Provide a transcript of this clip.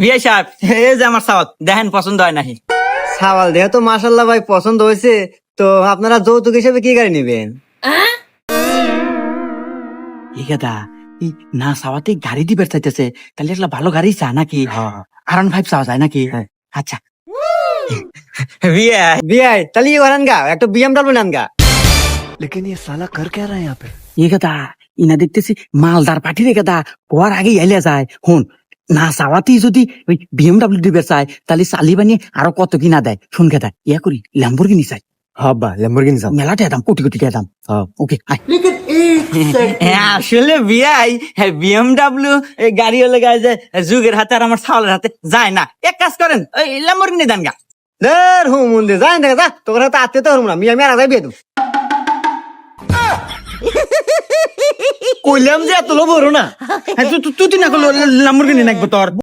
বিআই সাহেব, এই যে আমার সাওয়াল দেখেন পছন্দ হয় নাকি? সাওয়াল দেহ তো মাশাল্লাহ ভাই পছন্দ হয়েছে। তো আপনারা যৌতুক হিসেবে কি গাড়ি নেবেন? এই গাদা এই না চাওয়াতে গাড়ি দিবে চাইতেছে, তাহলে একটা ভালো গাড়ি চা নাকি? R15 চাওয়া যায় নাকি? আচ্ছা বিআই বিআই তাহলে ই করেন গা, একটা বিএমডব্লিউ নেন গা। এই গাদা ইনা দেখতেছি মালদার পাঠি রে গাদা, হওয়ার আগে এলে যায়। হুন, না চাওয়াতেই যদি ওই BMW দিবে চায়, তাহলে চালি বানিয়ে আরো কত কিনা দেয়। শুন গাদা, ইয়া করি ল্যাম্বরগিনি চাই। হব্বা ল্যাম্বরগিনি চাও? মেলাটা দাম, কোটি কোটি টাকা দাম। ওকে আয়। আসলে বিআই বিএমডব্লিউ গাড়ি হলে গায়ে যে যুগের হাতে আর আমার সাওয়ালের হাতে যায় না। এক কাজ করেন, ওই ল্যাম্বরগিনি দেন গা। দের হুম মন্দির যাই দেখা যা, তোর হাতে আত্মীয়তা হরম না, মিয়া আর বিয়ে দেব। কইলাম যে এত লোভ হরো না। তুই না করলো ল্যাম্বরগিনি নাকবো তোর।